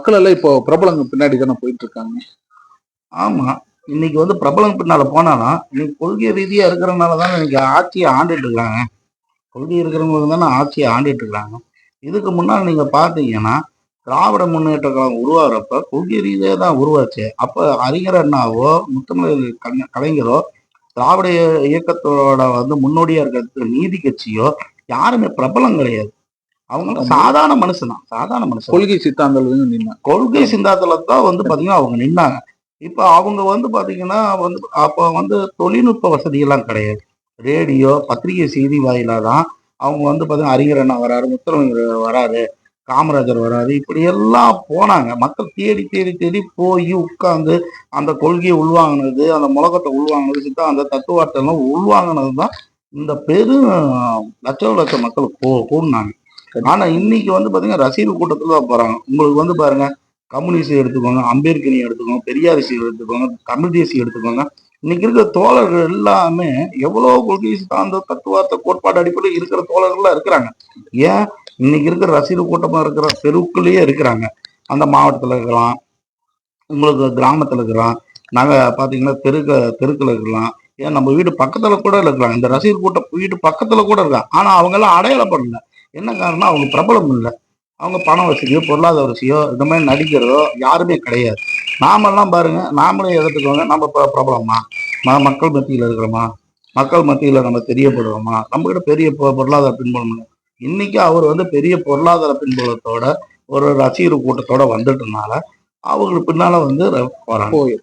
மக்கள் எல்லாம் இப்போ பிரபலங்க பின்னாடி தானே போயிட்டு இருக்காங்க. ஆமா. இன்னைக்கு வந்து பிரபலம் பின்னால போனாலும், இன்னைக்கு கொள்கை ரீதியா இருக்கிறனால தானே இன்னைக்கு ஆட்சியை ஆண்டுட்டு இருக்காங்க. கொள்கை இருக்கிறவங்க தானே ஆட்சியை ஆண்டுட்டு இருக்காங்க. இதுக்கு முன்னால் நீங்க பார்த்தீங்கன்னா, திராவிட முன்னேற்ற கழகம் உருவாகிறப்ப கொள்கை ரீதியா தான் உருவாச்சு. அப்ப அறிஞர் அண்ணாவோ, முத்தமிழ் கலைஞரோ, திராவிட இயக்கத்தோட வந்து முன்னோடியா இருக்கிற நீதி கட்சியோ யாருமே பிரபலம் கிடையாது. அவங்க சாதாரண மனுஷன் தான். சாதாரண மனுஷன். கொள்கை சித்தாந்தங்கள் நின்னாங்க. கொள்கை சிந்தாந்தத்துல தான் வந்து பாத்தீங்கன்னா அவங்க நின்னாங்க. இப்ப அவங்க வந்து பாத்தீங்கன்னா வந்து அப்ப வந்து தொழில்நுட்ப வசதி எல்லாம் கிடையாது. ரேடியோ, பத்திரிகை செய்தி வாயிலா தான் அவங்க வந்து பாத்தீங்கன்னா அறிஞர் அண்ணா வராரு, முத்தமிழ் வராரு, காமராஜர் வராரு, இப்படி எல்லாம் போனாங்க. மக்கள் தேடி தேடி தேடி போய் உட்கார்ந்து அந்த கொள்கையை உள்வாங்கினது, அந்த முழக்கத்தை உள்வாங்கினது, சித்தாந்த தத்துவார்த்தை எல்லாம் உள்வாங்கினது தான் இந்த பெரும் லட்சம் மக்கள் கூடினாங்க. ஆனா இன்னைக்கு வந்து பாத்தீங்கன்னா ரசிகர் கூட்டத்துல தான் போறாங்க. உங்களுக்கு வந்து பாருங்க, கம்யூனிஸ்ட் எடுத்துக்கோங்க, அம்பேத்கர் எடுத்துக்கோங்க, பெரியாரிசி எடுத்துக்கோங்க, தமிழ் தேசியம் எடுத்துக்கோங்க. இன்னைக்கு இருக்கிற தோழர்கள் எல்லாமே எவ்வளவு கொள்கை சார்ந்த தத்துவார்த்த கோட்பாடு அடிப்படையில் இருக்கிற தோழர்கள்லாம் இருக்கிறாங்க. ஏன் இன்னைக்கு இருக்கிற ரசிகர் கூட்டமா இருக்கிற தெருவுக்குள்ளேயே இருக்கிறாங்க. அந்த மாவட்டத்துல இருக்கலாம், உங்களுக்கு கிராமத்துல இருக்கலாம், நாங்க பாத்தீங்கன்னா தெருக்கள் இருக்கலாம், ஏன் நம்ம வீடு பக்கத்துல கூட இருக்கலாம். இந்த ரசிகர் கூட்டம் வீட்டு பக்கத்துல கூட இருக்காங்க. ஆனா அவங்க எல்லாம் அடையாளப்படல. என்ன காரணம்? அவங்க பிரபலம் இல்லை. அவங்க பண வசதியோ, பொருளாதார வசதியோ, இந்த மாதிரி நடிக்கிறதோ யாருமே கிடையாது. நாமெல்லாம் பாருங்க, நாமளே எடுத்துக்கோங்க, நம்ம பிரபலமா, மக்கள் மத்தியில் இருக்கிறோமா, மக்கள் மத்தியில் நம்ம தெரியப்படுறோமா, நம்ம கிட்ட பெரிய பொருளாதார பின்புலம் இல்லை. இன்னைக்கு அவர் வந்து பெரிய பொருளாதார பின்புலத்தோட ஒரு ரசிகர் கூட்டத்தோட வந்துட்டனால அவங்களுக்கு பின்னால வந்து போறாங்க.